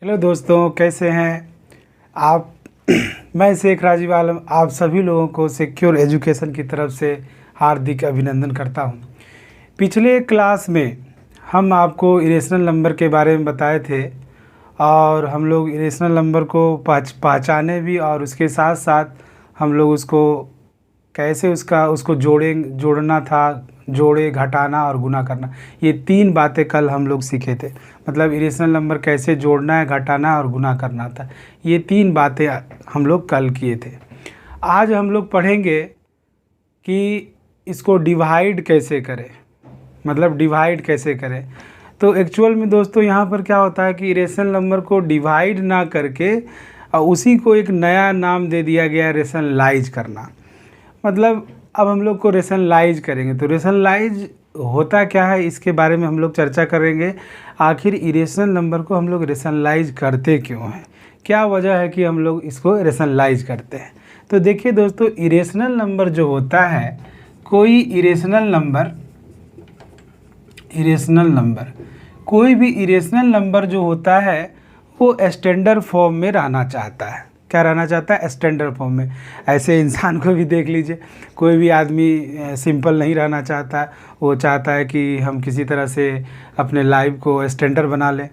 Hello दोस्तों, कैसे हैं आप। मैं शेख राजीव आलम आप सभी लोगों को सिक्योर एजुकेशन की तरफ से हार्दिक अभिनंदन करता हूं। पिछले क्लास में हम आपको इरेशनल नंबर के बारे में बताए थे और हम लोग इरेशनल नंबर को पहचाने भी और उसके साथ साथ हम लोग उसको कैसे उसको जोड़ना था, जोड़े, घटाना और गुना करना, ये 3 बातें कल हम लोग सीखे थे। मतलब इरेशनल नंबर कैसे जोड़ना है, घटाना और गुना करना था, ये 3 बातें हम लोग कल किए थे। आज हम लोग पढ़ेंगे कि इसको डिवाइड कैसे करें, मतलब डिवाइड कैसे करें। तो एक्चुअल में दोस्तों यहाँ पर क्या होता है कि इरेशनल नंबर को डिवाइड ना करके उसी को एक नया नाम दे दिया गया, रेशनलाइज करना। मतलब अब हम लोग को रेशनलाइज करेंगे तो रेशनलाइज होता क्या है, इसके बारे में हम लोग चर्चा करेंगे। आखिर इरेशनल नंबर को हम लोग रेशनलाइज करते क्यों हैं, क्या वजह है कि हम लोग इसको रेशनलाइज करते हैं। तो देखिए दोस्तों, इरेशनल नंबर जो होता है, कोई कोई भी इरेशनल नंबर जो होता है वो स्टैंडर्ड फॉर्म में रहना चाहता है। क्या रहना चाहता है? स्टैंडर्ड फॉर्म में। ऐसे इंसान को भी देख लीजिए, कोई भी आदमी सिंपल नहीं रहना चाहता, वो चाहता है कि हम किसी तरह से अपने लाइफ को स्टैंडर्ड बना लें,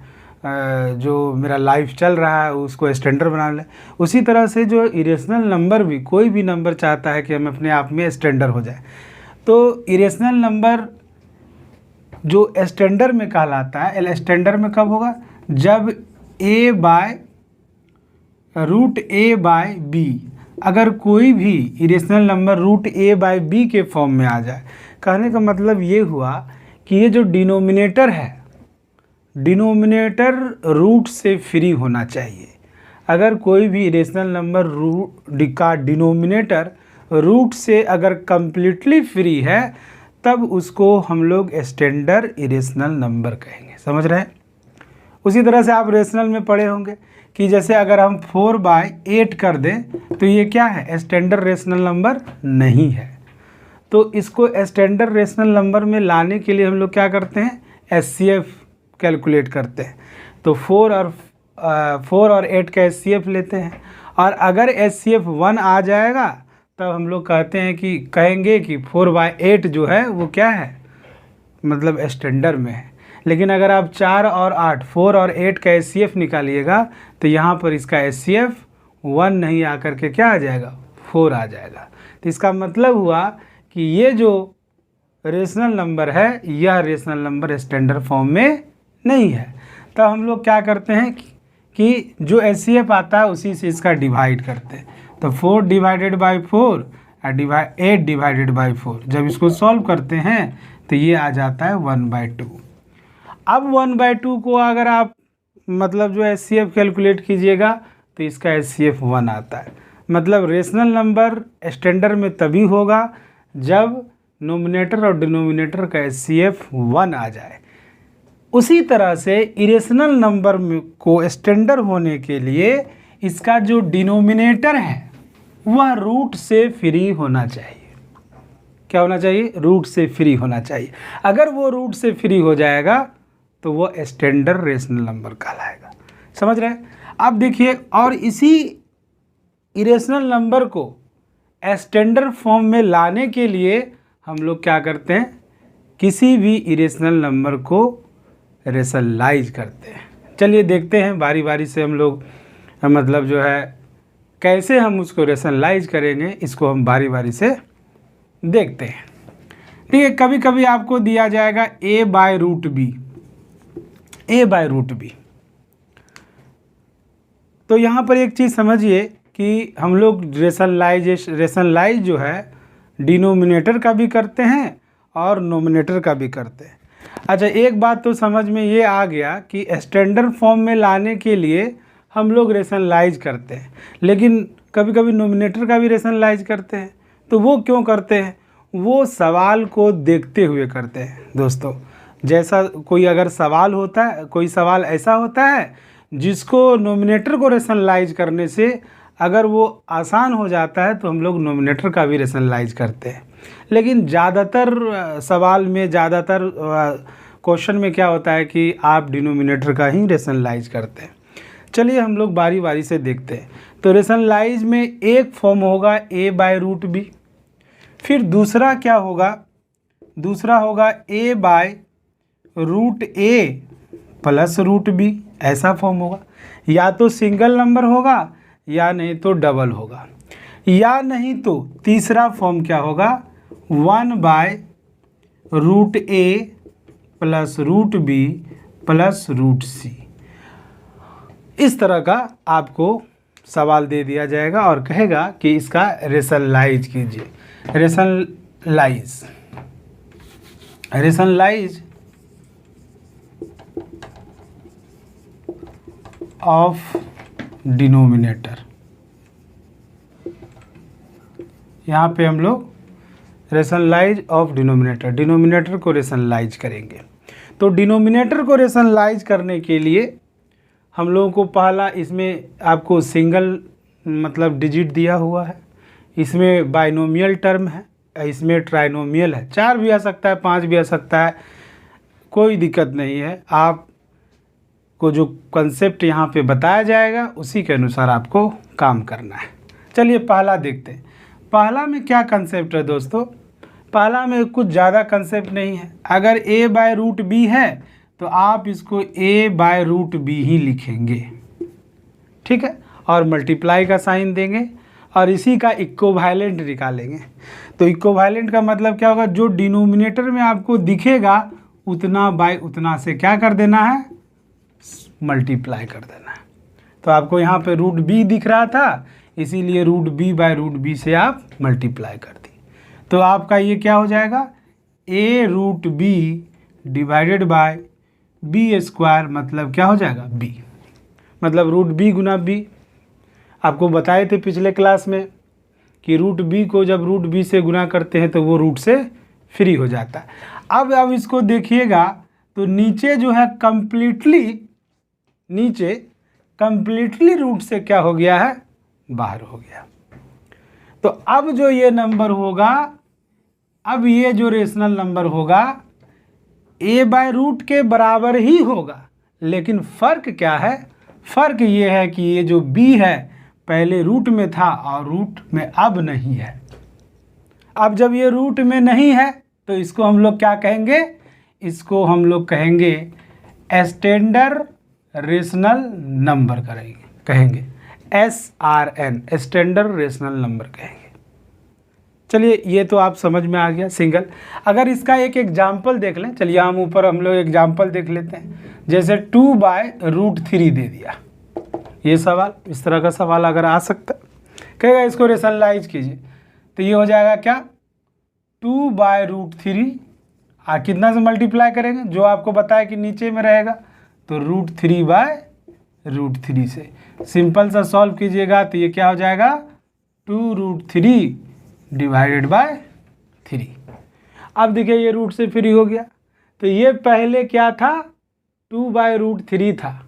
जो मेरा लाइफ चल रहा है उसको स्टैंडर्ड बना लें। उसी तरह से जो इरेशनल नंबर भी, कोई भी नंबर चाहता है कि हम अपने आप में स्टैंडर्ड हो जाए। तो इरेशनल नंबर जो स्टैंडर्ड में कहलाता है, स्टैंडर्ड में कब होगा? जब √a/b, अगर कोई भी इरेशनल नंबर √a/b के फॉर्म में आ जाए। कहने का मतलब ये हुआ कि ये जो डिनोमिनेटर है, डिनोमिनेटर रूट से फ्री होना चाहिए। अगर कोई भी इरेशनल नंबर का डिनोमिनेटर रूट से अगर कम्प्लीटली फ्री है, तब उसको हम लोग स्टैंडर्ड इरेशनल नंबर कहेंगे। समझ रहे हैं? उसी तरह से आप रेशनल में पढ़े होंगे कि जैसे अगर हम 4/8 कर दें तो ये क्या है? स्टैंडर्ड रेशनल नंबर नहीं है। तो इसको स्टैंडर्ड रेशनल नंबर में लाने के लिए हम लोग क्या करते हैं? HCF कैलकुलेट करते हैं। तो 4 और 8 का HCF लेते हैं, और अगर HCF 1 आ जाएगा तब हम लोग कहेंगे कि 4/8 जो है वो क्या है, मतलब स्टैंडर्ड में है। लेकिन अगर आप 4 और 8 का HCF निकालिएगा तो यहाँ पर इसका HCF 1 नहीं आकर के क्या आ जाएगा? 4 आ जाएगा। तो इसका मतलब हुआ कि ये जो रेशनल नंबर है, यह रेशनल नंबर स्टैंडर्ड फॉर्म में नहीं है। तो हम लोग क्या करते हैं कि जो HCF आता है उसी से इसका डिवाइड करते हैं। तो 4 डिवाइडेड बाई 4 और 8 डिवाइडेड बाई 4, जब इसको सॉल्व करते हैं तो ये आ जाता है 1/2। अब 1/2 को अगर आप मतलब जो HCF कैलकुलेट कीजिएगा तो इसका HCF 1 आता है। मतलब रेशनल नंबर स्टैंडर्ड में तभी होगा जब नोमिनेटर और डिनोमिनेटर का HCF 1 आ जाए। उसी तरह से इरेशनल नंबर को स्टैंडर्ड होने के लिए इसका जो डिनोमिनेटर है वह रूट से फ्री होना चाहिए। क्या होना चाहिए? रूट से फ्री होना चाहिए। अगर वो रूट से फ्री हो जाएगा तो वो स्टैंडर्ड रेशनल नंबर कहलाएगा। समझ रहे हैं? अब देखिए, और इसी इरेशनल नंबर को स्टैंडर्ड फॉर्म में लाने के लिए हम लोग क्या करते हैं? किसी भी इरेशनल नंबर को रेशनलाइज करते हैं। चलिए देखते हैं बारी बारी से हम लोग, मतलब जो है कैसे हम उसको रेशनलाइज करेंगे, इसको हम बारी बारी से देखते हैं। ठीक है, कभी कभी आपको दिया जाएगा a/√b। तो यहाँ पर एक चीज़ समझिए कि हम लोग रेशनलाइज जो है डिनोमिनेटर का भी करते हैं और नोमिनेटर का भी करते हैं। अच्छा, एक बात तो समझ में ये आ गया कि स्टैंडर्ड फॉर्म में लाने के लिए हम लोग रेशनलाइज करते हैं, लेकिन कभी कभी नोमिनेटर का भी रेशनलाइज करते हैं। तो वो क्यों करते हैं? वो सवाल को देखते हुए करते हैं दोस्तों। जैसा कोई अगर सवाल होता है, कोई सवाल ऐसा होता है जिसको नोमिनेटर को रेशनलाइज करने से अगर वो आसान हो जाता है तो हम लोग नोमिनेटर का भी रेशनलाइज करते हैं। लेकिन ज़्यादातर सवाल में, ज़्यादातर क्वेश्चन में क्या होता है कि आप डिनोमिनेटर का ही रेशनलाइज करते हैं। चलिए हम लोग बारी बारी से देखते हैं। तो रेशनलाइज में एक फॉर्म होगा a बाय रूट बी, फिर दूसरा क्या होगा, दूसरा होगा a by root a plus root b, ऐसा फॉर्म होगा। या तो सिंगल नंबर होगा या नहीं तो डबल होगा, या नहीं तो तीसरा फॉर्म क्या होगा 1 by root a plus root b plus root c। इस तरह का आपको सवाल दे दिया जाएगा और कहेगा कि इसका रेशनलाइज कीजिए। Rationalise of denominator. यहाँ पे हम लोग रेशनलाइज ऑफ डिनोमिनेटर, डिनोमिनेटर को रेशनलाइज करेंगे। तो डिनोमिनेटर को रेशनलाइज करने के लिए हम लोगों को पहला, इसमें आपको सिंगल मतलब डिजिट दिया हुआ है, इसमें बाइनोमियल टर्म है, इसमें ट्राइनोमियल है, 4 भी आ सकता है 5 भी आ सकता है, कोई दिक्कत नहीं है। आपको जो कंसेप्ट यहाँ पे बताया जाएगा उसी के अनुसार आपको काम करना है। चलिए पहला देखते हैं। पहला में क्या कंसेप्ट है दोस्तों, पहला में कुछ ज़्यादा कंसेप्ट नहीं है। अगर a बाय रूट बी है तो आप इसको a बाय रूट बी ही लिखेंगे, ठीक है, और मल्टीप्लाई का साइन देंगे और इसी का इक्विवेलेंट निकालेंगे। तो इक्विवेलेंट का मतलब क्या होगा, जो डिनोमिनेटर में आपको दिखेगा उतना बाय उतना से क्या कर देना है, मल्टीप्लाई कर देना है। तो आपको यहाँ पे रूट बी दिख रहा था, इसीलिए root b by root b से आप मल्टीप्लाई कर दी। तो आपका ये क्या हो जाएगा, a root B divided by b square, मतलब क्या हो जाएगा b, मतलब रूट बी गुना b। आपको बताए थे पिछले क्लास में कि रूट बी को जब रूट बी से गुना करते हैं तो वो रूट से फ्री हो जाता है। अब इसको देखिएगा तो नीचे जो है कंप्लीटली रूट से क्या हो गया है, बाहर हो गया। तो अब जो ये नंबर होगा, अब ये जो रेशनल नंबर होगा a बाय रूट के बराबर ही होगा, लेकिन फ़र्क क्या है, फ़र्क ये है कि ये जो b है पहले रूट में था और रूट में अब नहीं है। अब जब ये रूट में नहीं है तो इसको हम लोग क्या कहेंगे, इसको हम लोग कहेंगे स्टैंडर्ड रेशनल नंबर कहेंगे SRN, स्टैंडर्ड रेशनल नंबर कहेंगे। चलिए ये तो आप समझ में आ गया सिंगल। अगर इसका एक एग्जाम्पल देख लें, चलिए हम ऊपर हम लोग एग्जाम्पल देख लेते हैं। जैसे 2 बाय रूट 3 दे दिया, ये सवाल, इस तरह का सवाल अगर आ सकता कहेगा इसको रेशनलाइज कीजिए, तो ये हो जाएगा क्या 2 बाय रूट 3, कितना से मल्टीप्लाई करेंगे, जो आपको बताया कि नीचे में रहेगा, तो रूट 3 बाय रूट 3 से सिंपल सा सॉल्व कीजिएगा तो ये क्या हो जाएगा 2 रूट 3 डिवाइडेड बाय 3। अब देखिए ये रूट से फ्री हो गया, तो ये पहले क्या था 2 बाय रूट 3 था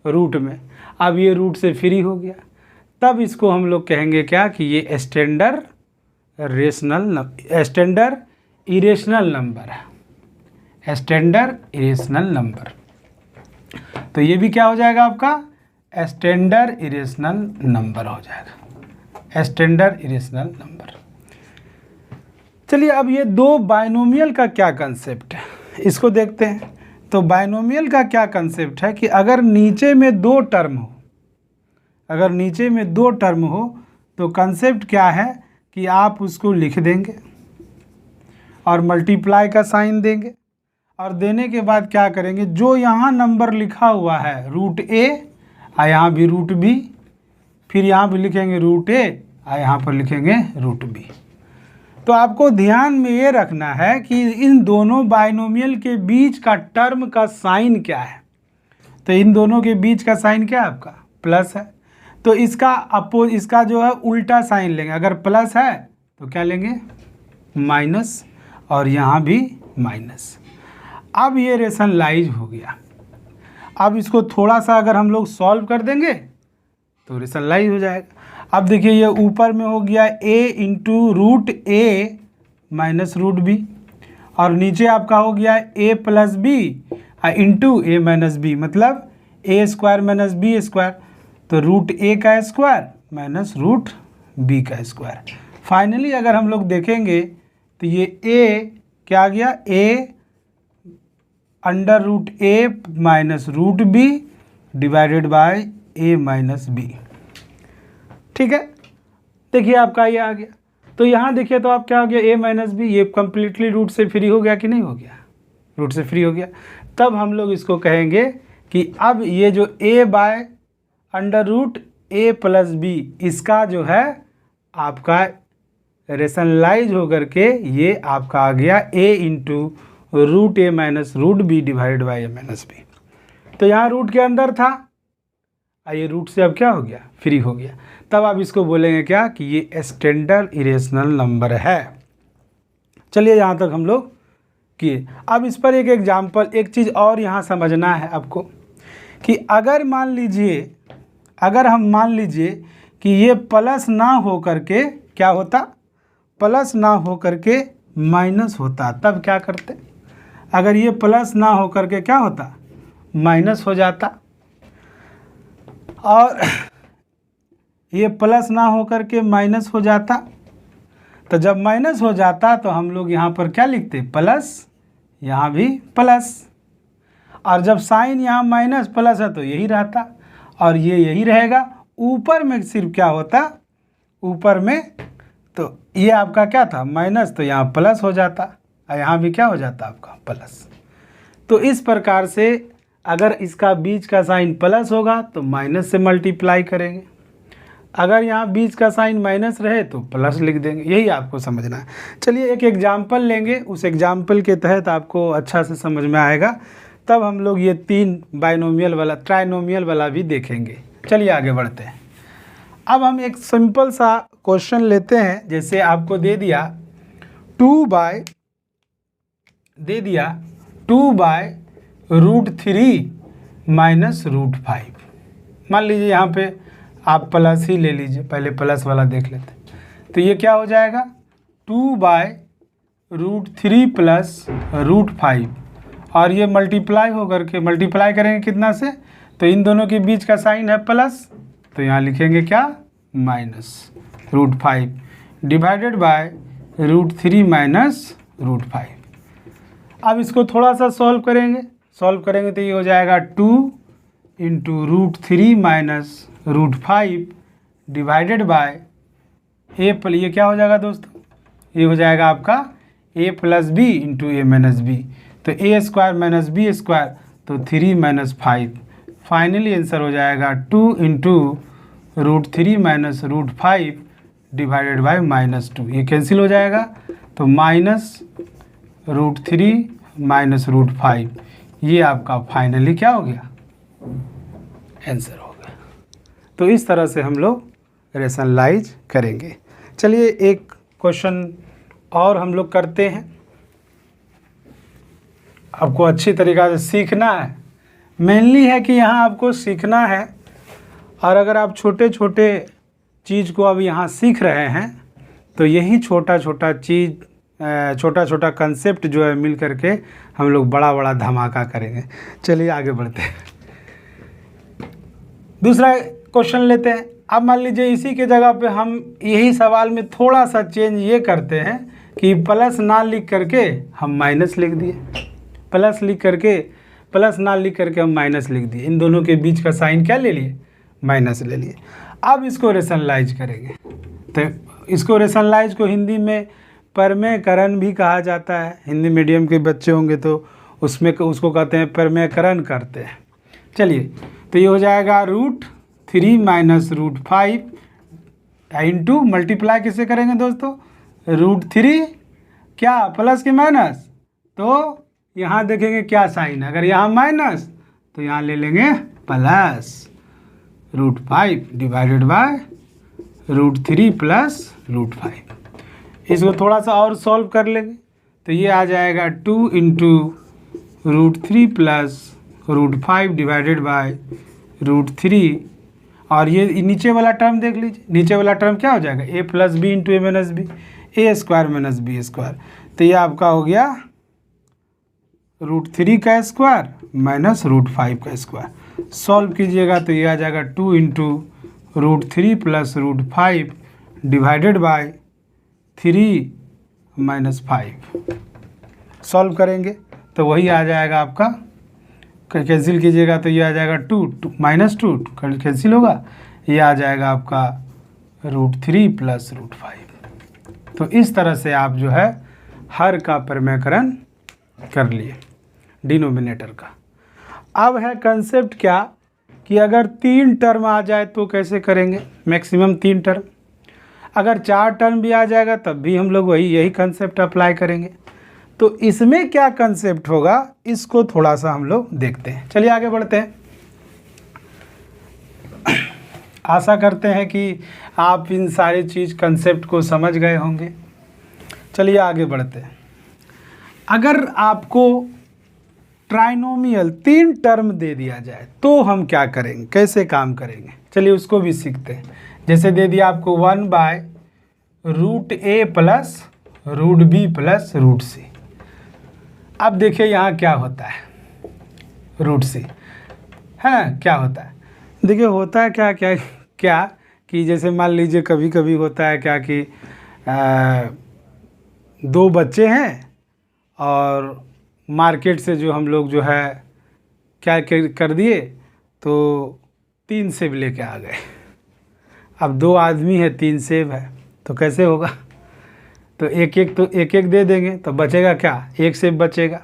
रूट में, अब ये रूट से फ्री हो गया। तब इसको हम लोग कहेंगे क्या कि ये स्टैंडर्ड इरेशनल नंबर है, स्टैंडर्ड इरेशनल नंबर। तो ये भी क्या हो जाएगा आपका स्टैंडर्ड इरेशनल नंबर हो जाएगा, स्टैंडर्ड इरेशनल नंबर। चलिए अब ये दो बाइनोमियल का क्या कंसेप्ट है इसको देखते हैं। तो बाइनोमियल का क्या कंसेप्ट है कि अगर नीचे में दो टर्म हो, तो कंसेप्ट क्या है कि आप उसको लिख देंगे और मल्टीप्लाई का साइन देंगे, और देने के बाद क्या करेंगे, जो यहाँ नंबर लिखा हुआ है रूट a और यहाँ भी रूट b, फिर यहाँ भी लिखेंगे रूट a और यहाँ पर लिखेंगे रूट b। तो आपको ध्यान में ये रखना है कि इन दोनों बाइनोमियल के बीच का टर्म का साइन क्या है। तो इन दोनों के बीच का साइन क्या है आपका प्लस है, तो इसका जो है उल्टा साइन लेंगे। अगर प्लस है तो क्या लेंगे माइनस, और यहाँ भी माइनस। अब ये रेशनलाइज हो गया। अब इसको थोड़ा सा अगर हम लोग सॉल्व कर देंगे तो रेशनलाइज हो जाएगा। अब देखिए ये ऊपर में हो गया a into root a minus root b, और नीचे आपका हो गया a plus b into a minus b, मतलब a square minus b square, तो रूट ए का स्क्वायर माइनस रूट बी का स्क्वायर। फाइनली अगर हम लोग देखेंगे तो ये ए क्या आ गया, A under root A minus root B divided by A minus B. ठीक है, देखिए आपका ये आ गया। तो यहाँ देखिए तो आप क्या हो गया, ए माइनस बी, ये कम्प्लीटली रूट से फ्री हो गया कि नहीं हो गया, रूट से फ्री हो गया। तब हम लोग इसको कहेंगे कि अब ये जो A by under root A plus B, इसका जो है आपका रेशनलाइज होकर के ये आपका आ गया A into root A minus root B divide by A minus B. तो यहाँ रूट के अंदर था, ये रूट से अब क्या हो गया, फ्री हो गया। तब आप इसको बोलेंगे क्या कि ये स्टैंडर्ड इरेशनल नंबर है। चलिए यहाँ तक हम लोग किए। अब इस पर एक एग्जाम्पल, एक चीज़ और यहाँ समझना है आपको कि अगर मान लीजिए, अगर हम मान लीजिए कि ये प्लस ना हो करके क्या होता, प्लस ना हो करके माइनस होता, तब क्या करते। अगर ये प्लस ना हो करके क्या होता, माइनस हो जाता, और ये प्लस ना हो करके माइनस हो जाता, तो जब माइनस हो जाता तो हम लोग यहाँ पर क्या लिखते, प्लस, यहाँ भी प्लस, और जब साइन यहाँ माइनस प्लस है तो यही रहता, और ये यही रहेगा। ऊपर में सिर्फ क्या होता, ऊपर में तो ये आपका क्या था माइनस, तो यहाँ प्लस हो जाता, और यहाँ भी क्या हो जाता आपका प्लस। तो इस प्रकार से अगर इसका बीच का साइन प्लस होगा तो माइनस से मल्टीप्लाई करेंगे, अगर यहाँ बीच का साइन माइनस रहे तो प्लस लिख देंगे। यही आपको समझना है। चलिए एक एग्जाम्पल लेंगे, उस एग्जाम्पल के तहत आपको अच्छा से समझ में आएगा। तब हम लोग ये 3 बाइनोमियल वाला, ट्राइनोमियल वाला भी देखेंगे। चलिए आगे बढ़ते हैं। अब हम एक सिंपल सा क्वेश्चन लेते हैं। जैसे आपको दे दिया 2 बाय रूट 3 माइनस रूट 5। मान लीजिए यहाँ पे आप प्लस ही ले लीजिए, पहले प्लस वाला देख लेते हैं। तो ये क्या हो जाएगा, 2 बाय रूट 3 प्लस रूट 5, और ये मल्टीप्लाई होकर के, मल्टीप्लाई करेंगे कितना से, तो इन दोनों के बीच का साइन है प्लस, तो यहाँ लिखेंगे क्या, minus root 5 divided by root 3 minus root 5। अब इसको थोड़ा सा सॉल्व करेंगे, सॉल्व करेंगे तो ये हो जाएगा 2 into root 3 minus root 5 divided by A, ये क्या हो जाएगा दोस्तों, ये हो जाएगा आपका a plus b into a minus B. तो a square minus b square, तो 3 माइनस 5। फाइनली आंसर हो जाएगा 2 into root 3 minus root 5 divided by minus 2। ये कैंसिल हो जाएगा, तो माइनस रूट 3 माइनस रूट 5, ये आपका फाइनली क्या हो गया, आंसर हो गया। तो इस तरह से हम लोग रेशनलाइज करेंगे। चलिए एक क्वेश्चन और हम लोग करते हैं। आपको अच्छी तरीक़ा से सीखना है, मेनली है कि यहाँ आपको सीखना है। और अगर आप छोटे छोटे चीज़ को अब यहाँ सीख रहे हैं तो यही छोटा छोटा चीज़, छोटा छोटा कंसेप्ट जो है मिल करके हम लोग बड़ा बड़ा धमाका करेंगे। चलिए आगे बढ़ते हैं, दूसरा क्वेश्चन लेते हैं। अब मान लीजिए इसी के जगह पे हम यही सवाल में थोड़ा सा चेंज ये करते हैं कि प्लस ना लिख करके हम माइनस लिख दिए, प्लस लिख करके, प्लस ना लिख करके हम माइनस लिख दिए। इन दोनों के बीच का साइन क्या ले लिए, माइनस ले लिए। अब इसको रेशनलाइज करेंगे। तो इसको रेशनलाइज को हिंदी में परमेयकरण भी कहा जाता है। हिंदी मीडियम के बच्चे होंगे तो उसमें उसको कहते हैं परमेयकरण करते हैं। चलिए तो ये हो जाएगा root 3 minus root 5 into, multiply किससे करेंगे दोस्तों, रूट 3 क्या प्लस के माइनस, तो यहाँ देखेंगे क्या साइन है, अगर यहाँ माइनस तो यहाँ ले लेंगे plus root 5 divided by root 3 plus root 5। इसको थोड़ा सा और सॉल्व कर लेंगे तो ये आ जाएगा 2 into root 3 plus root 5 divided by root 3, और ये नीचे वाला टर्म देख लीजिए, नीचे वाला टर्म क्या हो जाएगा, a plus b into a minus b, a square minus b square. तो ये आपका हो गया √3 का स्क्वायर माइनस √5 का स्क्वायर। सॉल्व कीजिएगा तो ये आ जाएगा 2 into √3 plus √5 divided bye 3 minus 5। Solve करेंगे तो वही आ जाएगा आपका, कैंसिल कीजिएगा तो ये आ जाएगा 2 माइनस 2 कैंसिल होगा, ये आ जाएगा आपका √3 प्लस √5। तो इस तरह से आप जो है हर का परिमेयकरण कर लिए डिनोमिनेटर का। अब है कंसेप्ट क्या कि अगर 3 टर्म आ जाए तो कैसे करेंगे, मैक्सिमम 3 टर्म। अगर 4 टर्म भी आ जाएगा तब भी हम लोग यही कंसेप्ट अप्लाई करेंगे। तो इसमें क्या कंसेप्ट होगा इसको थोड़ा सा हम लोग देखते हैं। चलिए आगे बढ़ते हैं। आशा करते हैं कि आप इन सारी चीज़ कंसेप्ट को समझ गए होंगे। चलिए आगे बढ़ते हैं। अगर आपको ट्राइनोमियल 3 टर्म दे दिया जाए तो हम क्या करेंगे, कैसे काम करेंगे, चलिए उसको भी सीखते हैं। जैसे दे दिया आपको 1/√a plus √b plus √c। अब देखिए यहाँ क्या होता है, √c है ना, क्या होता है, देखिए होता है क्या क्या क्या कि जैसे मान लीजिए कभी कभी होता है क्या कि 2 बच्चे हैं और मार्केट से जो हम लोग जो है क्या कर दिए तो 3 सेब लेके आ गए। अब 2 आदमी है, 3 सेब है, तो कैसे होगा, तो एक एक दे देंगे तो बचेगा क्या, 1 सेब बचेगा।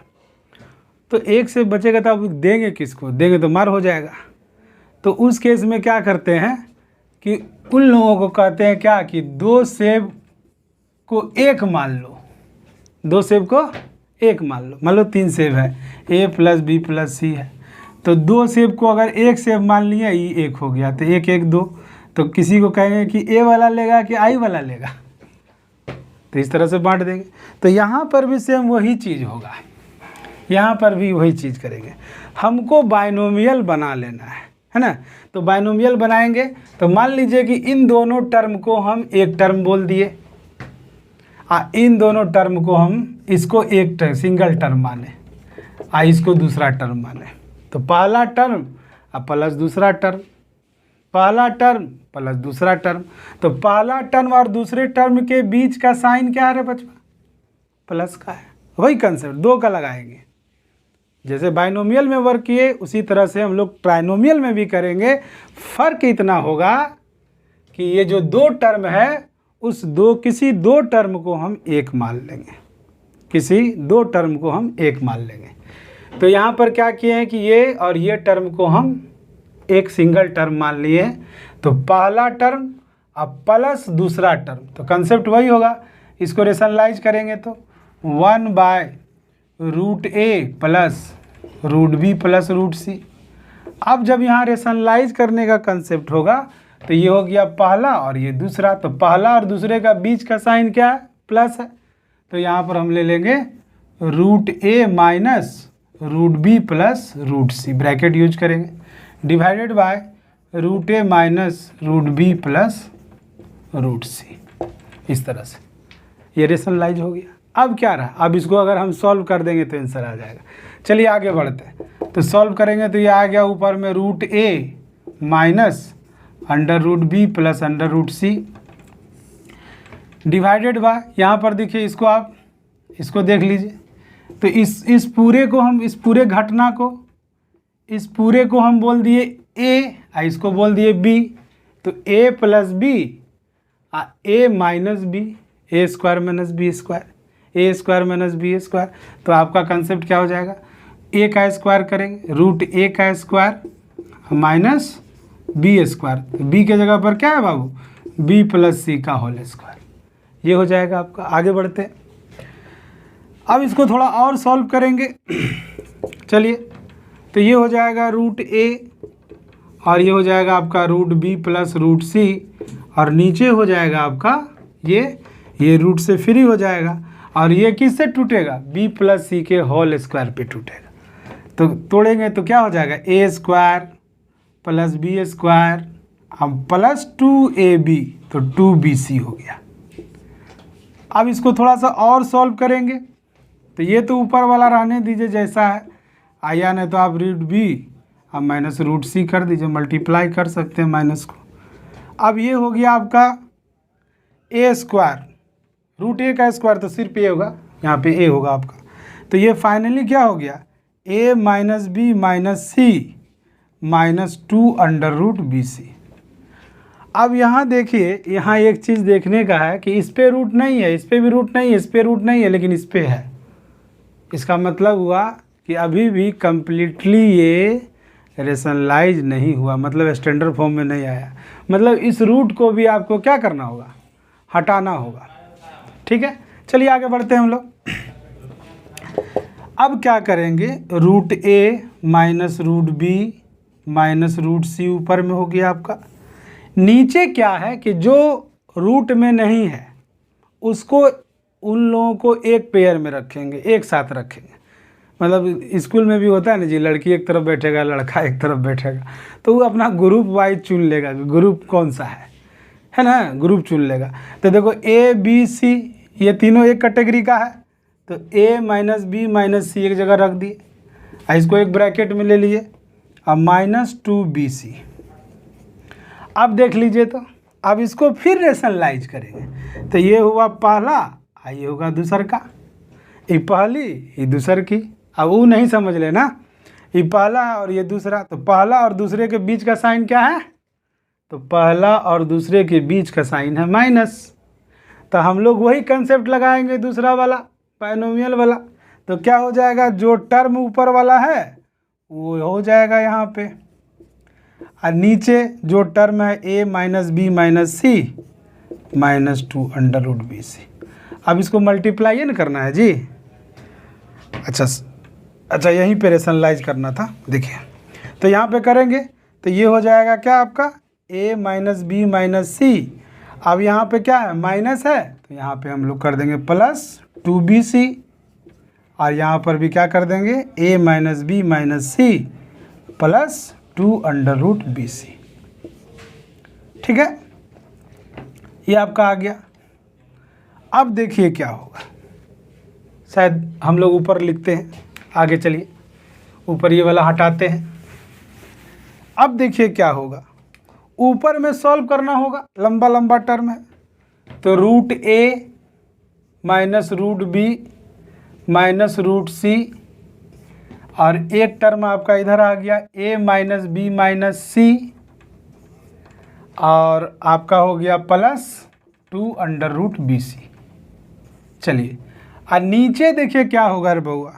तो 1 सेब बचेगा तो अब देंगे किसको, देंगे तो मार हो जाएगा। तो उस केस में क्या करते हैं कि उन लोगों को कहते हैं क्या कि 2 सेब को 1 मान लो, 2 सेब को 1 मान लो। मान लो 3 सेब है, a plus b plus c है, तो 2 सेब को अगर 1 सेब मान लिया, ये 1 हो गया, तो 1 1 2। तो किसी को कहेंगे कि a वाला लेगा कि i वाला लेगा, तो इस तरह से बांट देंगे। तो यहाँ पर भी सेम वही चीज़ होगा, यहाँ पर भी वही चीज़ करेंगे। हमको बाइनोमियल बना लेना है ना। तो बाइनोमियल बनाएंगे तो मान लीजिए कि इन दोनों टर्म को हम एक टर्म बोल दिए, इन दोनों टर्म को हम इसको एक टर्म सिंगल टर्म माने, इसको दूसरा टर्म माने। तो पहला टर्म प्लस दूसरा टर्म, पहला टर्म प्लस दूसरा टर्म। तो पहला टर्म और दूसरे टर्म के बीच का साइन क्या है बच्चा, प्लस का है। वही कंसेप्ट 2 का लगाएंगे, जैसे बाइनोमियल में वर्क किए उसी तरह से हम लोग ट्राइनोमियल में भी करेंगे। फ़र्क इतना होगा कि ये जो 2 टर्म है उस किसी 2 टर्म को हम 1 मान लेंगे, किसी 2 टर्म को हम 1 मान लेंगे। तो यहाँ पर क्या किए हैं कि ये और ये टर्म को हम एक सिंगल टर्म मान लिए। तो पहला टर्म अब प्लस दूसरा टर्म, तो कंसेप्ट वही होगा। इसको रेशनलाइज करेंगे तो 1/√a plus √b plus √c। अब जब यहाँ रेशनलाइज करने का कंसेप्ट होगा तो ये हो गया पहला और ये दूसरा। तो पहला और दूसरे का बीच का साइन क्या है, प्लस है। तो यहाँ पर हम ले लेंगे √a minus √b plus √c, bracket use करेंगे, divided by √a minus √b plus √c। इस तरह से ये रेशनलाइज हो गया। अब क्या रहा, अब इसको अगर हम सॉल्व कर देंगे तो आंसर आ जाएगा। चलिए आगे बढ़ते हैं। तो सॉल्व करेंगे तो ये आ गया ऊपर में √a minus √b plus √c divided by, यहाँ पर देखिए इसको आप इसको देख लीजिए। तो इस पूरे को हम, इस पूरे घटना को, इस पूरे को हम बोल दिए a, इसको बोल दिए b। तो a plus b a minus b, a square minus b square, a square minus b square. तो आपका कंसेप्ट क्या हो जाएगा, a का स्क्वायर करेंगे, √a का square minus b square. b के जगह पर क्या है बाबू, b प्लस c का होल स्क्वायर। ये हो जाएगा आपका। आगे बढ़ते हैं। अब इसको थोड़ा और सॉल्व करेंगे। चलिए, तो ये हो जाएगा √a और ये हो जाएगा आपका √b प्लस √c और नीचे हो जाएगा आपका ये रूट से फ्री हो जाएगा और ये किससे टूटेगा, b प्लस c के होल स्क्वायर पे टूटेगा। तो तोड़ेंगे तो क्या हो जाएगा, a square plus b square अब प्लस 2ab, तो 2bc हो गया। अब इसको थोड़ा सा और सॉल्व करेंगे तो ये तो ऊपर वाला रहने दीजिए जैसा है, आया नहीं तो आप रूट बी अब माइनस रूट सी कर दीजिए, मल्टीप्लाई कर सकते हैं माइनस को। अब ये हो गया आपका ए स्क्वायर, रूट ए का स्क्वायर तो सिर्फ ए होगा, यहाँ पे ए होगा आपका। तो ये फाइनली क्या हो गया, a minus b minus c minus 2 under root b c. अब यहाँ देखिए, यहाँ एक चीज़ देखने का है कि इस पे रूट नहीं है, इस पे भी रूट नहीं है, इस पे रूट नहीं है, लेकिन इस पे है। इसका मतलब हुआ कि अभी भी कम्प्लीटली ये रेशनलाइज नहीं हुआ, मतलब स्टैंडर्ड फॉर्म में नहीं आया। मतलब इस रूट को भी आपको क्या करना होगा, हटाना होगा। ठीक है, चलिए आगे बढ़ते हैं हम लोग। अब क्या करेंगे, रूट ए minus root b minus root c ऊपर में हो गया आपका। नीचे क्या है कि जो रूट में नहीं है उसको, उन लोगों को एक पेयर में रखेंगे, एक साथ रखेंगे। मतलब स्कूल में भी होता है ना जी, लड़की एक तरफ बैठेगा, लड़का एक तरफ बैठेगा, तो वो अपना ग्रुप वाइज चुन लेगा, ग्रुप कौन सा है ना, ग्रुप चुन लेगा। तो देखो ए बी सी ये तीनों एक कैटेगरी का है, तो ए माइनस बी माइनस सी एक जगह रख दिए, इसको एक ब्रैकेट में ले लिए, अब माइनस 2bc। अब देख लीजिए, तो अब इसको फिर रेशनलाइज करेंगे, तो ये हुआ पहला, ये होगा दूसर का, ये पहली ये दूसर की। अब वो नहीं समझ लेना, ये पहला है और ये दूसरा, तो पहला और दूसरे के बीच का साइन क्या है, तो पहला और दूसरे के बीच का साइन है माइनस। तो हम लोग वही कंसेप्ट लगाएंगे दूसरा वाला, बाइनोमियल वाला। तो क्या हो जाएगा, जो टर्म ऊपर वाला है वो हो जाएगा यहाँ पे, और नीचे जो टर्म है a minus b minus c minus 2 under root b c. अब इसको मल्टीप्लाई ना करना है जी। अच्छा यहीं पे रेशनलाइज करना था, देखिए तो यहाँ पे करेंगे तो ये हो जाएगा क्या आपका, ए माइनस बी माइनस सी। अब यहाँ पे क्या है, माइनस है, तो यहाँ पे हम लोग कर देंगे प्लस 2bc, और यहाँ पर भी क्या कर देंगे, a minus b minus c plus 2 under root b c. ठीक है, ये आपका आ गया। अब देखिए क्या होगा, शायद हम लोग ऊपर लिखते हैं, आगे चलिए ऊपर ये वाला हटाते हैं। अब देखिए क्या होगा, ऊपर में सॉल्व करना होगा, लंबा लंबा टर्म है, तो रूट ए minus root b minus root c, और एक टर्म आपका इधर आ गया a minus b minus c, और आपका हो गया plus 2 under root b c. चलिए, और नीचे देखिए क्या होगा रे बउआ,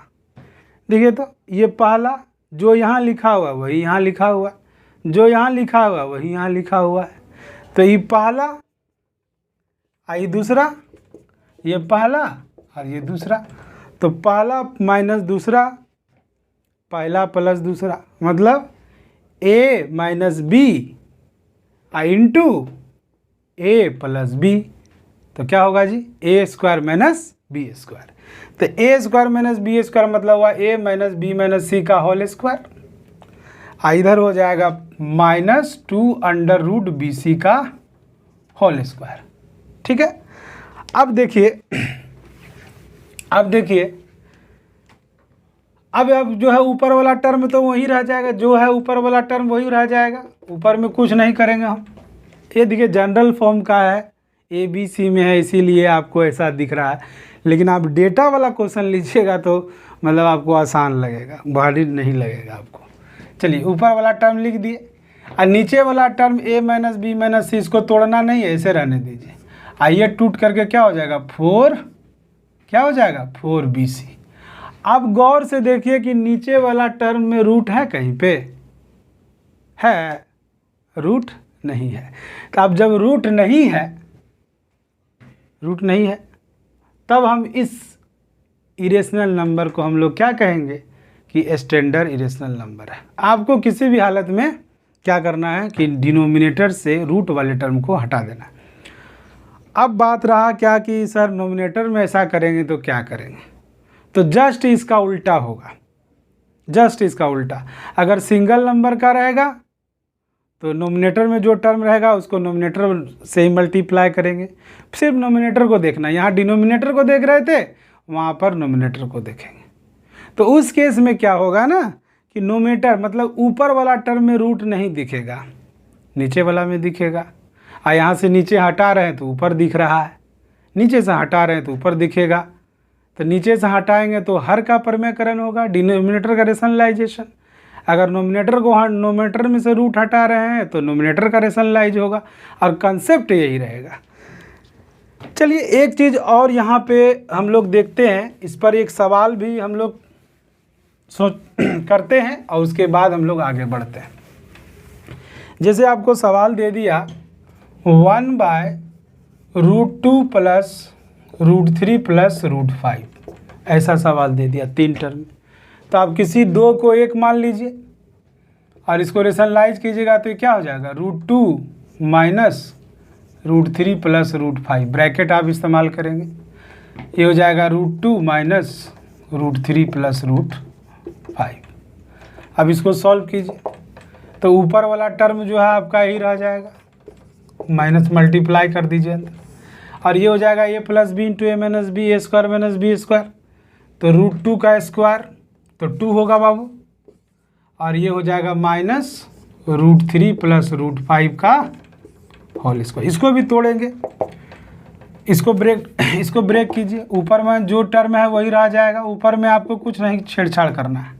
देखिए तो ये पहला जो यहाँ लिखा हुआ वही यहाँ लिखा हुआ, जो यहाँ लिखा हुआ वही यहाँ लिखा हुआ है। तो ये पहला और ये दूसरा, ये पहला और ये दूसरा, तो पहला माइनस दूसरा, पहला प्लस दूसरा, मतलब a minus b into a plus b. तो क्या होगा जी, a square minus b square. तो a square minus b square मतलब हुआ a minus b minus c का होल स्क्वायर, इधर हो जाएगा minus 2 under root b c का होल स्क्वायर। ठीक है, अब देखिए अब जो है ऊपर वाला टर्म तो वही रह जाएगा, जो है ऊपर वाला टर्म वही रह जाएगा, ऊपर में कुछ नहीं करेंगे हम। ये देखिए जनरल फॉर्म का है, ए बी सी में है, इसीलिए आपको ऐसा दिख रहा है, लेकिन आप डेटा वाला क्वेश्चन लीजिएगा तो मतलब आपको आसान लगेगा, भारी नहीं लगेगा आपको। चलिए ऊपर वाला टर्म लिख दिए, और नीचे वाला टर्म ए माइनस बी माइनस सी, इसको तोड़ना नहीं है, ऐसे रहने दीजिए। आइए टूट करके क्या हो जाएगा, 4, क्या हो जाएगा 4bc। अब गौर से देखिए कि नीचे वाला टर्म में रूट है, कहीं पे है, रूट नहीं है। तो अब जब रूट नहीं है तब हम इस इरेशनल नंबर को हम लोग क्या कहेंगे कि स्टैंडर्ड इरेशनल नंबर है। आपको किसी भी हालत में क्या करना है कि डिनोमिनेटर से रूट वाले टर्म को हटा देना। अब बात रहा क्या कि सर नोमिनेटर में ऐसा करेंगे तो क्या करेंगे, तो जस्ट इसका उल्टा होगा, जस्ट इसका उल्टा। अगर सिंगल नंबर का रहेगा तो नोमिनेटर में जो टर्म रहेगा उसको नोमिनेटर से ही मल्टीप्लाई करेंगे। सिर्फ नोमिनेटर को देखना, यहाँ डिनोमिनेटर को देख रहे थे, वहाँ पर नोमिनेटर को देखेंगे। तो उस केस में क्या होगा ना कि नोमिनेटर मतलब ऊपर वाला टर्म में रूट नहीं दिखेगा, नीचे वाला में दिखेगा। और यहाँ से नीचे हटा रहे हैं तो ऊपर दिख रहा है, नीचे से हटा रहे हैं तो ऊपर दिखेगा। तो नीचे से हटाएंगे तो हर का परमेयकरण होगा, डिनोमिनेटर का रेशनलाइजेशन। अगर नोमिनेटर में से रूट हटा रहे हैं तो नोमिनेटर का रेशनलाइज होगा, और कंसेप्ट यही रहेगा। चलिए एक चीज़ और यहाँ पे हम लोग देखते हैं, इस पर एक सवाल भी हम लोग सोच करते हैं और उसके बाद हम लोग आगे बढ़ते हैं। जैसे आपको सवाल दे दिया 1/√2 + √3 + √5, ऐसा सवाल दे दिया 3 टर्म। तो आप किसी दो को एक मान लीजिए और इसको रेशनलाइज कीजिएगा तो ये क्या हो जाएगा, √2 - √3 + √5, ब्रैकेट आप इस्तेमाल करेंगे। ये हो जाएगा √2 - √3 + √5। अब इसको सॉल्व कीजिए तो ऊपर वाला टर्म जो है आपका यही रह जाएगा, माइनस मल्टीप्लाई कर दीजिए अंदर, और ये हो जाएगा a + b × a - b, a² - b²। तो √2 का स्क्वायर तो 2 होगा बाबू, और ये हो जाएगा -√3 + √5 का होल स्क्वायर। इसको भी तोड़ेंगे, इसको ब्रेक कीजिए। ऊपर में जो टर्म है वही रह जाएगा, ऊपर में आपको कुछ नहीं छेड़छाड़ करना है,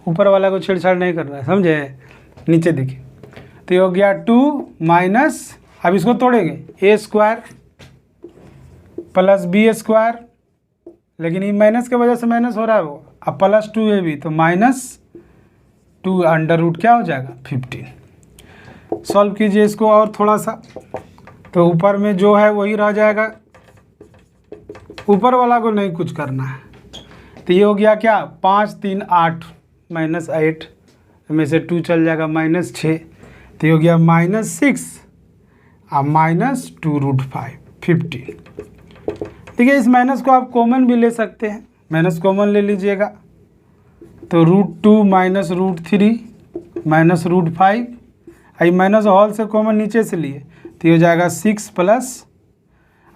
ऊपर वाला को छेड़छाड़ नहीं करना है, समझे। नीचे देखिए तो ये हो गया 2 माइनस, अब इसको तोड़ेंगे, a² + b², लेकिन ये माइनस के वजह से माइनस हो रहा है वो, अब +2ab तो -2 अंडर रूट क्या हो जाएगा 15। सॉल्व कीजिए इसको और थोड़ा सा, तो ऊपर में जो है वही रह जाएगा, ऊपर वाला को नहीं कुछ करना है। तो ये हो गया क्या, 5 3 8 -8 में से 2 चल जाएगा -6, तो ये हो गया -6 और -2√5 15। देखिए इस माइनस को आप कॉमन भी ले सकते हैं, माइनस कॉमन ले लीजिएगा तो √2 - √3 -√5, आई माइनस हॉल से कॉमन नीचे से लिए तो ये हो जाएगा 6 प्लस,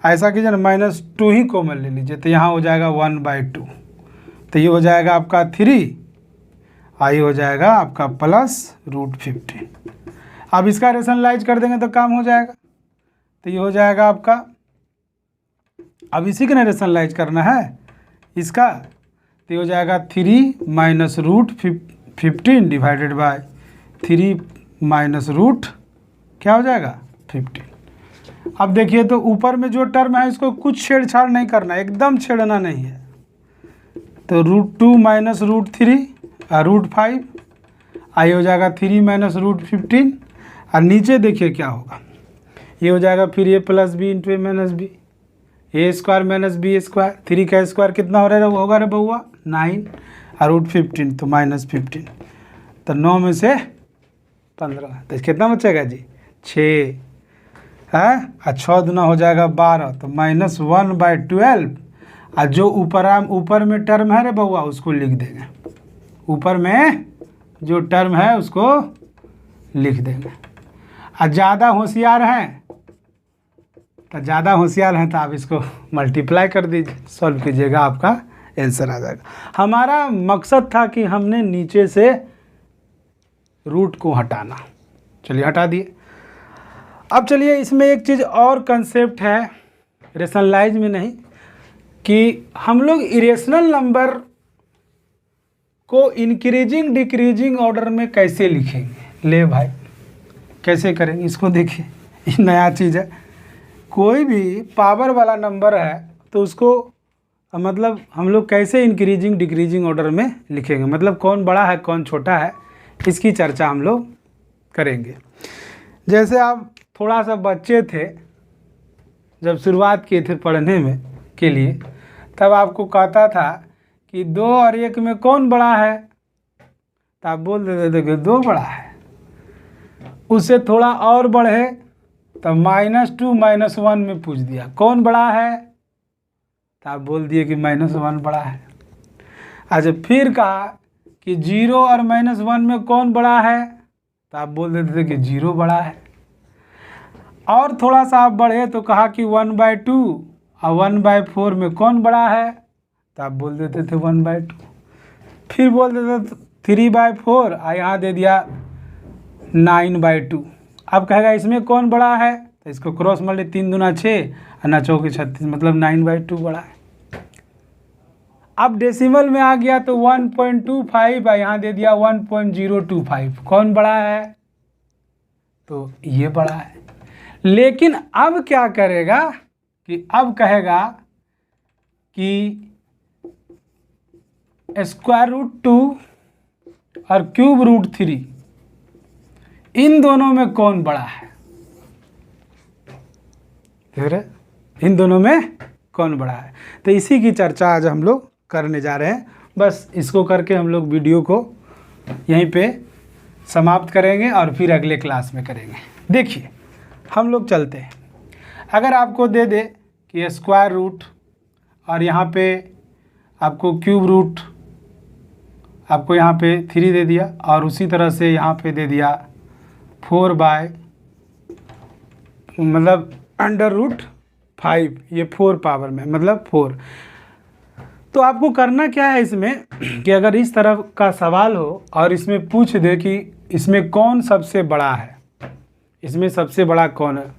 ऐसा कीजिए ना -2 ही कॉमन ले लीजिए तो यहाँ हो जाएगा 1/2, तो ये हो जाएगा आपका 3, आई हो जाएगा आपका +√15। अब इसका रेशनलाइज कर देंगे तो काम हो जाएगा, तो ये हो जाएगा आपका, अब इसी का ना रेशनलाइज करना है इसका, तो ये हो जाएगा 3 - √15 डिवाइडेड बाय 3 - क्या हो जाएगा 15। अब देखिए तो ऊपर में जो टर्म है इसको कुछ छेड़छाड़ नहीं करना, एकदम छेड़ना नहीं है, तो √2 - √3 √5, आई हो जाएगा 3 - √15, और नीचे देखिए क्या होगा, ये हो जाएगा फिर a + b × a - b, a² - b², 3 का स्क्वायर कितना हो रहा है, होगा रे बउआ 9, और √15 तो -15, तो 9 में से 15, तो कितना बचेगा जी 6 है, और 6 दूना हो जाएगा 12, तो -1/12, और जो ऊपर में टर्म है रे बउआ उसको लिख देंगे, ऊपर में जो टर्म है उसको लिख देंगे। और ज़्यादा होशियार हैं तो आप इसको मल्टीप्लाई कर दीजिए, सॉल्व कीजिएगा, आपका आंसर आ जाएगा। हमारा मकसद था कि हमने नीचे से रूट को हटाना, चलिए हटा दिए। अब चलिए इसमें एक चीज़ और कंसेप्ट है, रेशनलाइज में नहीं, कि हम लोग इरेशनल नंबर को इंक्रीजिंग डिक्रीजिंग ऑर्डर में कैसे लिखेंगे। ले भाई कैसे करेंगे इसको देखिए, ये नया चीज़ है। कोई भी पावर वाला नंबर है तो उसको मतलब हम लोग कैसे इंक्रीजिंग डिक्रीजिंग ऑर्डर में लिखेंगे, मतलब कौन बड़ा है कौन छोटा है, इसकी चर्चा हम लोग करेंगे। जैसे आप थोड़ा सा बच्चे थे, जब शुरुआत किए थे पढ़ने में के लिए, तब आपको कहता था कि 2 और 1 में कौन बड़ा है, तो आप बोल देते थे कि 2 बड़ा है। उससे थोड़ा और बढ़े तब -2 -1 में पूछ दिया कौन बड़ा है, तो आप बोल दिए कि -1 बड़ा है। अच्छा फिर कहा कि 0 और -1 में कौन बड़ा है, तो आप बोल देते थे कि 0 बड़ा है। और थोड़ा सा आप बढ़े तो कहा कि 1/2 और 1/4 में कौन बड़ा है, तो आप बोल देते थे 1/2। फिर बोल देते थे 3/4 और यहाँ दे दिया 9/2। अब कहेगा इसमें कौन बड़ा है, तो इसको क्रॉस मार ले, 3 दूना 6 और ना चौके 36, मतलब 9/2 बड़ा है। अब डेसिमल में आ गया तो 1.25 और यहाँ दे दिया 1.025, कौन बड़ा है, तो ये बड़ा है। लेकिन अब क्या करेगा कि अब कहेगा कि √2 और √3 इन दोनों में कौन बड़ा है, देख रहे, इन दोनों में कौन बड़ा है। तो इसी की चर्चा आज हम लोग करने जा रहे हैं। बस इसको करके हम लोग वीडियो को यहीं पे समाप्त करेंगे और फिर अगले क्लास में करेंगे। देखिए हम लोग चलते हैं। अगर आपको दे दे कि √, और यहाँ पे आपको √, आपको यहाँ पे 3 दे दिया, और उसी तरह से यहाँ पे दे दिया 4 मतलब √5, ये 4 पावर में मतलब 4। तो आपको करना क्या है इसमें कि अगर इस तरह का सवाल हो और इसमें पूछ दे कि इसमें कौन सबसे बड़ा है, इसमें सबसे बड़ा कौन है,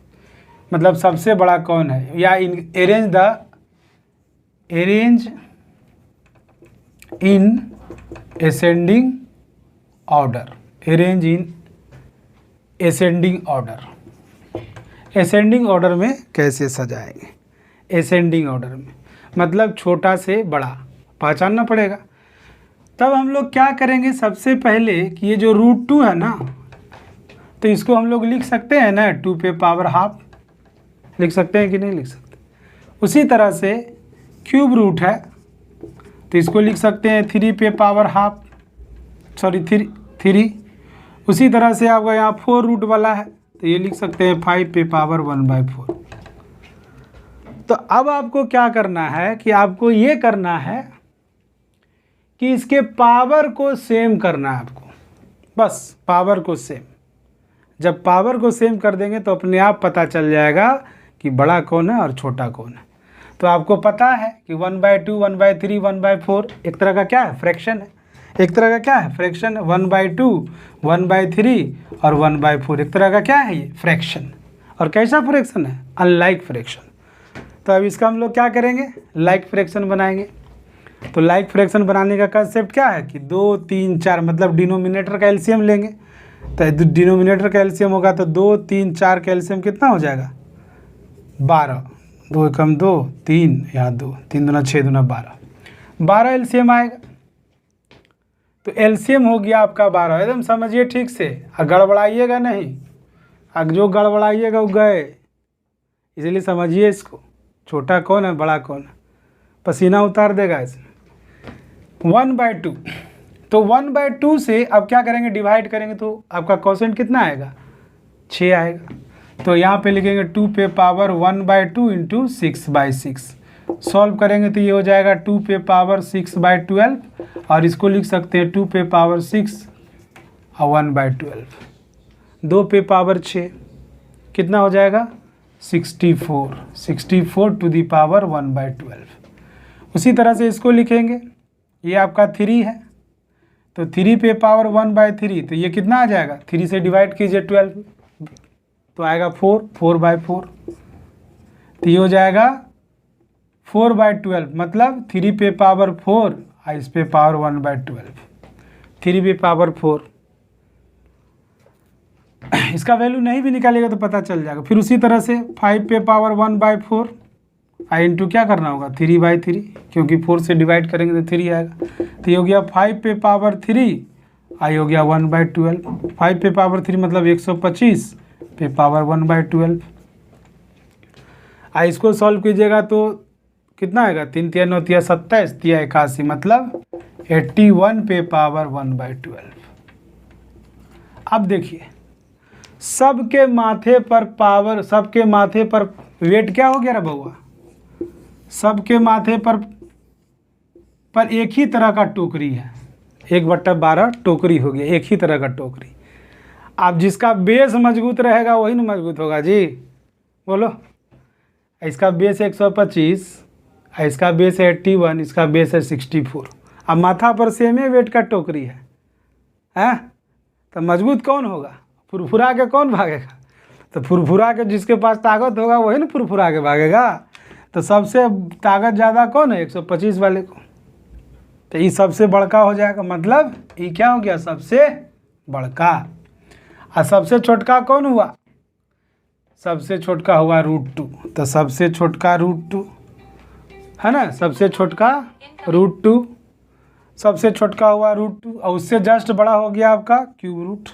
मतलब सबसे बड़ा कौन है, या arrange in ascending order, arrange in ascending order, ascending order में कैसे सजाएंगे, असेंडिंग ऑर्डर में मतलब छोटा से बड़ा पहचानना पड़ेगा। तब हम लोग क्या करेंगे, सबसे पहले कि ये जो √2 है ना, तो इसको हम लोग लिख सकते हैं ना 2 पे पावर हाफ, लिख सकते हैं कि नहीं लिख सकते। उसी तरह से √3 है तो इसको लिख सकते हैं 3 पे पावर हाफ, सॉरी 3। उसी तरह से आपका यहाँ 4 वाला है तो ये लिख सकते हैं 5 पे पावर 1/4। तो अब आपको क्या करना है कि आपको ये करना है कि इसके पावर को सेम करना है आपको, बस पावर को सेम। जब पावर को सेम कर देंगे तो अपने आप पता चल जाएगा कि बड़ा कौन है और छोटा कौन है। तो आपको पता है कि 1/2, 1/3, 1/4 एक तरह का क्या है, फ्रैक्शन है। एक तरह का क्या है, फ्रैक्शन है। 1/2, 1/3 और 1/4 एक तरह का क्या है, ये फ्रैक्शन। और कैसा फ्रैक्शन है, अनलाइक फ्रैक्शन। तो अब इसका हम लोग क्या करेंगे, लाइक फ्रैक्शन बनाएंगे। तो लाइक फ्रैक्शन बनाने का कंसेप्ट क्या है कि 2, 3, 4 मतलब डिनोमिनेटर का एलसीएम लेंगे। तो डिनोमिनेटर का एलसीएम होगा तो 2, 3, 4 का एलसीएम कितना हो जाएगा, 12। 2 एकम 2, 3 यहाँ 2, 3 दूना 6 दूना 12 एलसीएम आएगा। तो एलसीएम हो गया आपका 12। एकदम समझिए ठीक से, गड़बड़ाइएगा नहीं, जो गड़बड़ाइएगा वो गए, इसलिए समझिए इसको, छोटा कौन है बड़ा कौन है, पसीना उतार देगा इसमें। 1/2, तो 1/2 से अब क्या करेंगे, डिवाइड करेंगे तो आपका क्वोशिएंट कितना आएगा, 6 आएगा। तो यहाँ पे लिखेंगे 2 पे पावर 1/2 इंटू 6/6। सॉल्व करेंगे तो ये हो जाएगा 2 पे पावर 6/12, और इसको लिख सकते हैं 2 पे पावर 6 और 1/12। 2 पे पावर 6 कितना हो जाएगा, 64 टू दी पावर 1/12। उसी तरह से इसको लिखेंगे, ये आपका 3 है तो 3 पे पावर 1/3, तो ये कितना आ जाएगा, 3 से डिवाइड कीजिए 12 तो आएगा 4/4। तो ये हो जाएगा 4/12, मतलब 3 पे पावर 4 और इस पे पावर 1/12, 3 पे पावर 4। इसका वैल्यू नहीं भी निकालेगा तो पता चल जाएगा। फिर उसी तरह से 5 पे पावर 1/4 आई इंटू क्या करना होगा, 3/3, क्योंकि 4 से डिवाइड करेंगे तो 3 आएगा। तो ये हो गया 5 पे पावर 3 आई हो गया 1/12। 5 पे पावर 3 मतलब 125 पे पावर 1/12। इसको सॉल्व कीजिएगा तो कितना आएगा, 3 3 9 3 27 3 81 मतलब 81 पे पावर 1/12। अब देखिए सबके माथे पर पावर, सबके माथे पर वेट क्या हो गया रे बउआ, सबके माथे पर एक ही तरह का टोकरी है, 1/12 टोकरी हो गया, एक ही तरह का टोकरी। अब जिसका बेस मजबूत रहेगा वही ना मजबूत होगा जी, बोलो। इसका बेस 125 इसका बेस है 81, इसका बेस है 64। अब माथा पर सेम ही वेट का टोकरी है, हैं? तो मजबूत कौन होगा? फुरफुरा के कौन भागेगा? तो फुरफुरा के जिसके पास ताकत होगा वही ना फुरफुरा के भागेगा। तो सबसे ताकत ज़्यादा कौन है? 125 वाले को। तो ये सबसे बड़का हो जाएगा, मतलब ये क्या हो गया? सबसे बड़का। और सबसे छोटका कौन हुआ? सबसे छोटका हुआ √2। तो सबसे छोटका √2 है ना, सबसे छोटका √2, सबसे छोटका हुआ √2। और उससे जस्ट बड़ा हो गया आपका क्यूब रूट,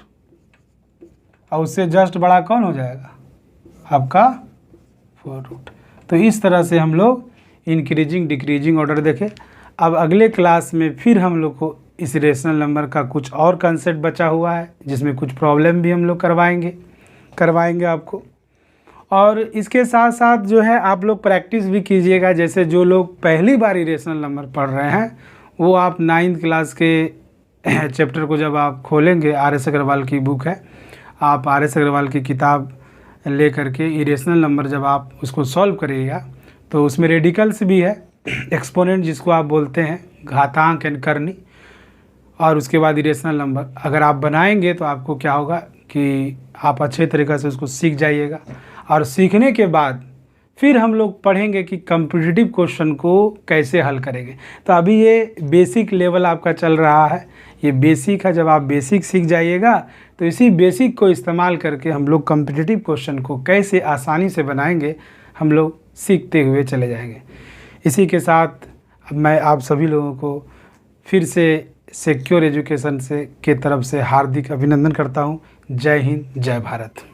और उससे जस्ट बड़ा कौन हो जाएगा? आपका 4 रूट। तो इस तरह से हम लोग इंक्रीजिंग डिक्रीजिंग ऑर्डर देखें। अब अगले क्लास में फिर हम लोग को इस रेशनल नंबर का कुछ और कंसेप्ट बचा हुआ है, जिसमें कुछ प्रॉब्लम भी हम लोग करवाएंगे आपको। और इसके साथ साथ जो है आप लोग प्रैक्टिस भी कीजिएगा। जैसे जो लोग पहली बार रेशनल नंबर पढ़ रहे हैं, वो आप 9th क्लास के चैप्टर को जब आप खोलेंगे, RS अग्रवाल की बुक है, आप RS अग्रवाल की किताब ले करके इरेशनल नंबर जब आप उसको सॉल्व करिएगा, तो उसमें रेडिकल्स भी है, एक्सपोनेंट जिसको आप बोलते हैं, घातांक एंड करनी, और उसके बाद इरेशनल नंबर अगर आप बनाएंगे तो आपको क्या होगा कि आप अच्छे तरीक़े से उसको सीख जाइएगा। और सीखने के बाद फिर हम लोग पढ़ेंगे कि कॉम्पिटिटिव क्वेश्चन को कैसे हल करेंगे। तो अभी ये बेसिक लेवल आपका चल रहा है, ये बेसिक है। जब आप बेसिक सीख जाइएगा तो इसी बेसिक को इस्तेमाल करके हम लोग कॉम्पिटिटिव क्वेश्चन को कैसे आसानी से बनाएंगे, हम लोग सीखते हुए चले जाएंगे। इसी के साथ अब मैं आप सभी लोगों को फिर से सिक्योर एजुकेशन के तरफ से हार्दिक अभिनंदन करता हूँ। जय हिंद, जय भारत।